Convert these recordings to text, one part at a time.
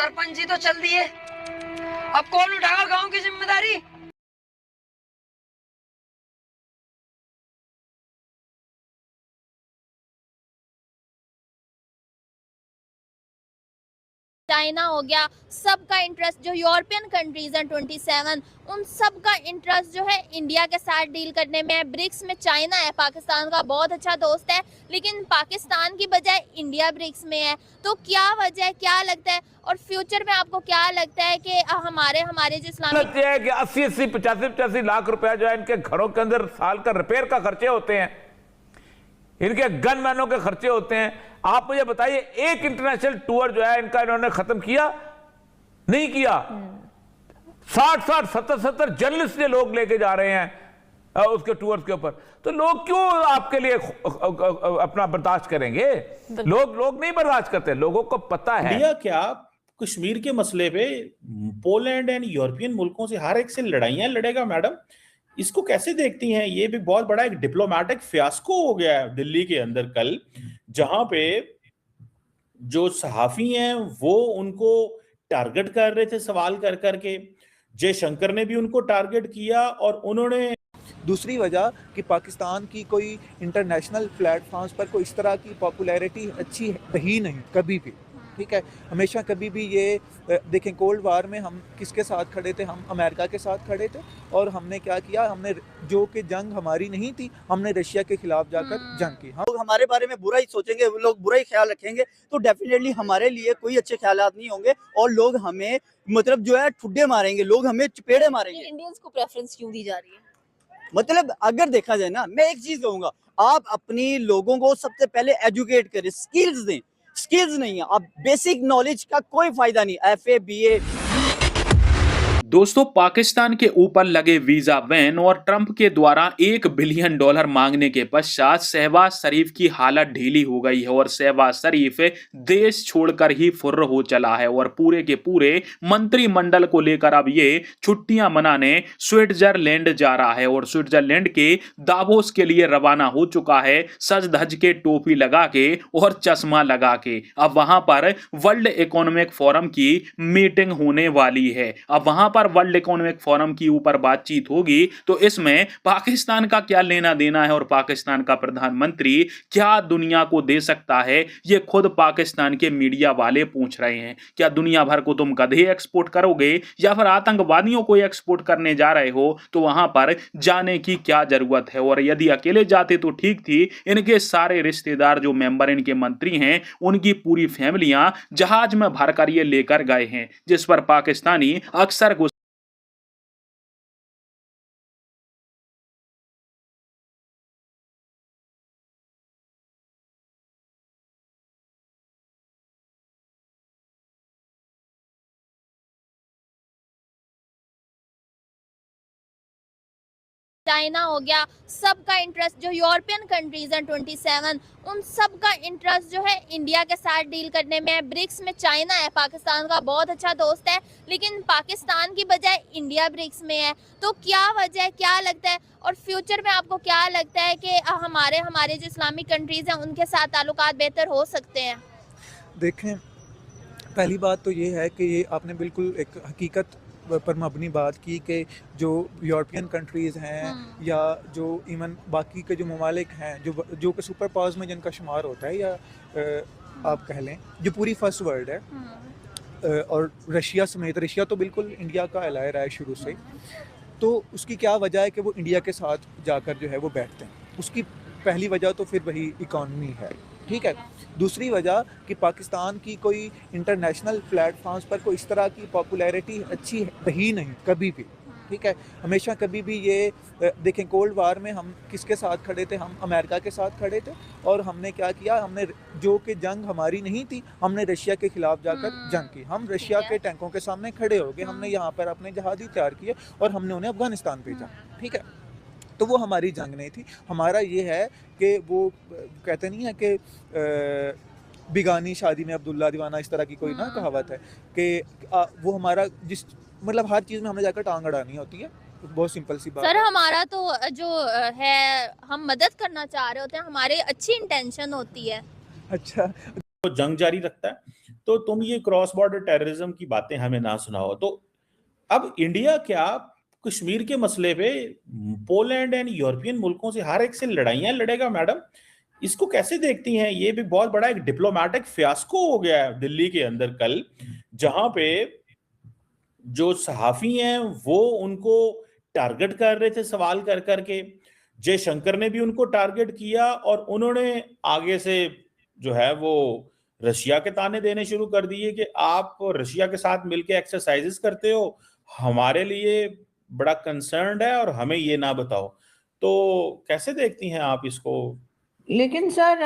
सरपंच जी तो चल दिए, अब कौन उठाएगा गांव की जिम्मेदारी? चाइना हो गया, सबका इंटरेस्ट जो यूरोपियन कंट्रीज हैं 27, उन सब का इंटरेस्ट जो है इंडिया के साथ डील करने में है। ब्रिक्स में चाइना है, पाकिस्तान का बहुत अच्छा दोस्त है, लेकिन पाकिस्तान की बजाय इंडिया ब्रिक्स में है। तो क्या वजह है, क्या लगता है, और फ्यूचर में आपको क्या लगता है कि हमारे जो इस्लामिक है कि 80-80, 85-85 लाख रुपया जो है इनके घरों के अंदर साल का रिपेयर का खर्चे होते हैं, इनके गनमैनों के खर्चे होते हैं। आप मुझे बताइए, एक इंटरनेशनल टूर जो है इनका इन्होंने खत्म किया? नहीं किया। 60-60, 70-70 जर्नलिस्ट ये लोग लेके जा रहे हैं उसके टूर्स के ऊपर। तो लोग क्यों आपके लिए अपना बर्दाश्त करेंगे? लोग नहीं बर्दाश्त करते। लोगों को पता है इंडिया क्या कश्मीर के मसले पे पोलैंड एंड यूरोपियन मुल्कों से हर एक से लड़ाइयां लड़ेगा मैडम? इसको कैसे देखती हैं? ये भी बहुत बड़ा एक डिप्लोमेटिक फियास्को हो गया है दिल्ली के अंदर कल, जहां पे जो सहाफी हैं वो उनको टारगेट कर रहे थे सवाल कर करके। जयशंकर ने भी उनको टारगेट किया और उन्होंने दूसरी वजह कि पाकिस्तान की कोई इंटरनेशनल प्लेटफॉर्म्स पर कोई इस तरह की पॉपुलैरिटी अच्छी रही नहीं कभी भी, ठीक है। हमेशा कभी भी ये देखें, कोल्ड वार में हम किसके साथ खड़े थे? हम अमेरिका के साथ खड़े थे। और हमने क्या किया? हमने जो कि जंग हमारी नहीं थी, हमने रशिया के खिलाफ जाकर जंग की। हम हमारे बारे में बुरा ही सोचेंगे, वो लोग बुरा ही ख्याल रखेंगे, तो डेफिनेटली हमारे लिए कोई अच्छे ख्यालात नहीं होंगे और लोग हमें मतलब जो है ठुड्डे मारेंगे, लोग हमें चपेड़े मारेंगे। इंडियंस को प्रेफरेंस क्यों दी जा रही है? मतलब अगर देखा जाए ना, मैं एक चीज कहूंगा, आप अपनी लोगों को सबसे पहले एजुकेट करें, स्किल्स दें। स्किल्स नहीं है, आप बेसिक नॉलेज का कोई फायदा नहीं। FA BA दोस्तों, पाकिस्तान के ऊपर लगे वीजा बैन और ट्रंप के द्वारा $1 बिलियन मांगने के पश्चात शहबाज शरीफ की हालत ढीली हो गई है और शहबाज शरीफ देश छोड़कर ही फुर्र हो चला है और पूरे के पूरे मंत्रिमंडल को लेकर अब ये छुट्टियां मनाने स्विट्जरलैंड जा रहा है और स्विट्जरलैंड के दावोस के लिए रवाना हो चुका है, सज धज के, टोपी लगा के और चश्मा लगा के। अब वहां पर वर्ल्ड इकोनॉमिक फोरम की मीटिंग होने वाली है। अब वहां पर वर्ल्ड इकोनॉमिक फोरम की ऊपर बातचीत होगी, तो इसमें पाकिस्तान का क्या लेना देना है और पाकिस्तान का प्रधानमंत्री क्या दुनिया को दे सकता है, ये खुद पाकिस्तान के मीडिया वाले पूछ रहे हैं। क्या दुनिया भर को तुम गधे एक्सपोर्ट करोगे या फिर आतंकवादियों को एक्सपोर्ट करने जा रहे हो? तो वहां पर जाने की क्या जरूरत है? और यदि अकेले जाते तो ठीक थी, इनके सारे रिश्तेदार जो मेंबर इनके मंत्री हैं, उनकी पूरी फैमिलियां जहाज में भरकर ये लेकर गए हैं, जिस पर पाकिस्तानी अक्सर चाइना हो गया, सबका इंटरेस्ट जो यूरोपियन कंट्रीज हैं 27, उन सब का इंटरेस्ट जो है इंडिया के साथ डील करने में है। ब्रिक्स में चाइना है, पाकिस्तान का बहुत अच्छा दोस्त है, लेकिन पाकिस्तान की बजाय इंडिया ब्रिक्स में है। तो क्या वजह है, क्या लगता है, और फ्यूचर में आपको क्या लगता है कि हमारे जो इस्लामिक कंट्रीज हैं उनके साथ ताल्लुकात बेहतर हो सकते हैं? देखें, पहली बात तो ये है कि ये आपने बिल्कुल एक हकीकत पर मबनी बात की कि जो यूरोपियन कंट्रीज़ हैं या जो इवन बाकी के जो ममालिक हैं जो कि सुपर पावर्स में जिनका शुमार होता है, या आप कह लें जो पूरी फर्स्ट वर्ल्ड है, और रशिया समेत, रशिया तो बिल्कुल इंडिया का एलाय रहा है शुरू से, तो उसकी क्या वजह है कि वो इंडिया के साथ जाकर जो है वो बैठते हैं? उसकी पहली वजह तो फिर वही इकॉनमी है, ठीक है। दूसरी वजह कि पाकिस्तान की कोई इंटरनेशनल प्लेटफॉर्म्स पर कोई इस तरह की पॉपुलैरिटी अच्छी रही नहीं कभी भी, ठीक है। हमेशा कभी भी ये देखें, कोल्ड वार में हम किसके साथ खड़े थे? हम अमेरिका के साथ खड़े थे। और हमने क्या किया? हमने जो कि जंग हमारी नहीं थी, हमने रशिया के खिलाफ जाकर जंग की। हम रशिया के टैंकों के सामने खड़े हो गए, हमने यहाँ पर अपने जहाज़ी तैयार किए और हमने उन्हें अफगानिस्तान भेजा, ठीक है। तो वो हमारी जंग नहीं थी। हमारा ये है कि वो कहते नहीं है कि बिगानी शादी में अब्दुल्ला दीवाना, इस तरह की कोई ना कहावत है कि वो हमारा जिस मतलब हर चीज़ में हमें जाकर टांग अड़ानी होती है। बहुत सिंपल सी बात सर, हमारा तो जो है, हम मदद करना चाह रहे होते हैं, हमारी अच्छी इंटेंशन होती है। अच्छा, तो जंग जारी रखता है। तो तुम ये क्रॉस बॉर्डर टेररिज्म की बातें हमें ना सुनाओ। तो अब इंडिया क्या कश्मीर के मसले पे पोलैंड एंड यूरोपियन मुल्कों से हर एक से लड़ाइयां लड़ेगा मैडम? इसको कैसे देखती हैं? ये भी बहुत बड़ा एक डिप्लोमेटिक फियास्को हो गया है दिल्ली के अंदर कल, जहां पे जो सहाफी हैं वो उनको टारगेट कर रहे थे सवाल कर करके। जयशंकर ने भी उनको टारगेट किया और उन्होंने आगे से जो है वो रशिया के ताने देने शुरू कर दिए कि आप रशिया के साथ मिलके एक्सरसाइजेस करते हो, हमारे लिए बड़ा कंसर्न है और हमें ये ना बताओ। तो कैसे देखती हैं आप इसको? लेकिन सर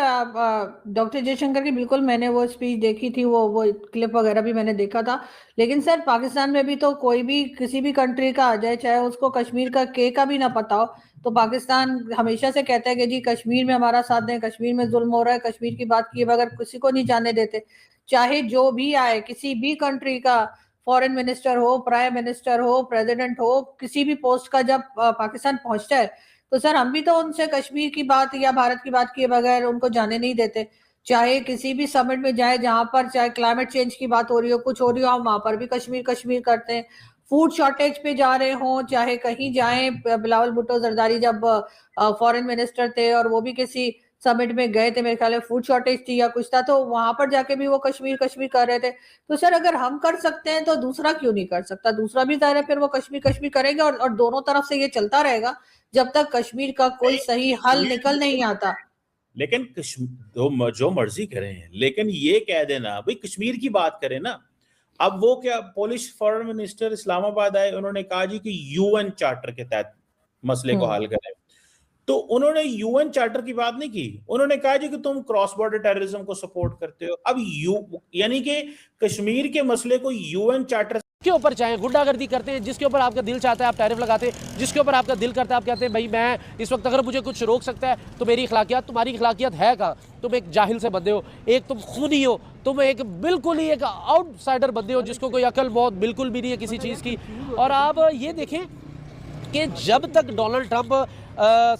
डॉक्टर जयशंकर की बिल्कुल मैंने वो स्पीच देखी थी, वो क्लिप वगैरह भी मैंने देखा था। लेकिन सर पाकिस्तान में भी तो कोई भी किसी भी कंट्री का आ जाए, चाहे उसको कश्मीर का का भी ना पता हो, तो पाकिस्तान हमेशा से कहता है कि जी कश्मीर में हमारा साथ दें, कश्मीर में जुल्म हो रहा है, कश्मीर की बात किए बगैर किसी को नहीं जाने देते। चाहे जो भी आए, किसी भी कंट्री का फॉरेन मिनिस्टर हो, प्राइम मिनिस्टर हो, प्रेसिडेंट हो, किसी भी पोस्ट का जब पाकिस्तान पहुंचता है तो सर हम भी तो उनसे कश्मीर की बात या भारत की बात किए बगैर उनको जाने नहीं देते। चाहे किसी भी समिट में जाए जहां पर चाहे क्लाइमेट चेंज की बात हो रही हो, कुछ हो रही हो, हम वहां पर भी कश्मीर कश्मीर करते हैं। फूड शॉर्टेज पे जा रहे हो, चाहे कहीं जाए, बिलावल भुट्टो जरदारी जब फॉरेन मिनिस्टर थे और वो भी किसी समिट में गए थे, मेरे ख्याल है फूड शॉर्टेज थी या कुछ था, तो वहां पर जाके भी वो कश्मीर कश्मीर कर रहे थे। तो सर अगर हम कर सकते हैं तो दूसरा क्यों नहीं कर सकता? दूसरा भी जाहिर है फिर वो कश्मीर कश्मीर करेंगे और दोनों तरफ से ये चलता रहेगा जब तक कश्मीर का कोई सही हल निकल नहीं आता। लेकिन जो मर्जी करें, लेकिन ये कह देना भाई कश्मीर की बात करें ना। अब वो क्या पोलिश फॉरेन मिनिस्टर इस्लामाबाद आए, उन्होंने कहा जी कि यूएन चार्टर के तहत मसले को हल करें। तो उन्होंने यूएन चार्टर की बात नहीं की, उन्होंने कहा जी कि तुम क्रॉस बॉर्डर टेररिज्म को सपोर्ट करते हो। अब यानी कि कश्मीर के मसले को यूएन चार्टर के ऊपर चाहे गुंडागर्दी करते हैं, जिसके ऊपर आपका दिल चाहता है आप टैरिफ लगाते हैं, जिसके ऊपर आपका दिल करता है आप कहते हैं भाई मैं इस वक्त अगर मुझे कुछ रोक सकता है तो मेरी अखलाकियात, तुम्हारी अखलाकियात है कहाँ? तुम एक जाहिल से बंदे हो, एक तुम खूनी हो, तुम एक बिल्कुल ही एक आउटसाइडर बंदे हो जिसको कोई अकल मौत बिल्कुल भी नहीं है किसी चीज़ की। और आप ये देखें कि जब तक डोनाल्ड ट्रंप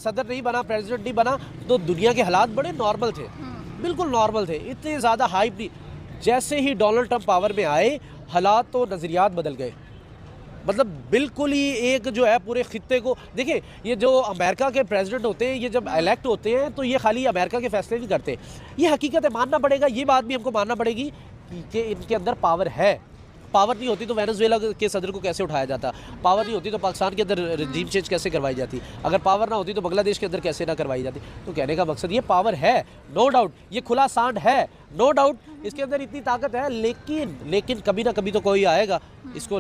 सदर नहीं बना, प्रेसिडेंट नहीं बना, तो दुनिया के हालात बड़े नॉर्मल थे, बिल्कुल नॉर्मल थे, इतने ज़्यादा हाइप नहीं। जैसे ही डोनाल्ड ट्रंप पावर में आए हालात तो नज़रियात बदल गए, मतलब बिल्कुल ही एक जो है पूरे खित्ते को देखिए। ये जो अमेरिका के प्रेसिडेंट होते हैं, ये जब इलेक्ट होते हैं तो ये खाली अमेरिका के फैसले नहीं करते, ये हकीकत है, मानना पड़ेगा, ये बात भी हमको मानना पड़ेगी कि इनके अंदर पावर है। पावर नहीं होती तो वेनेजुएला के सदर को कैसे उठाया जाता, पावर नहीं होती तो पाकिस्तान के अंदर रजीम चेंज कैसे करवाई जाती, अगर पावर ना होती तो बांग्लादेश के अंदर कैसे ना करवाई जाती। तो कहने का मकसद ये पावर है, नो डाउट, ये खुला सांड है, नो डाउट, इसके अंदर इतनी ताकत है, लेकिन कभी ना कभी तो कोई आएगा इसको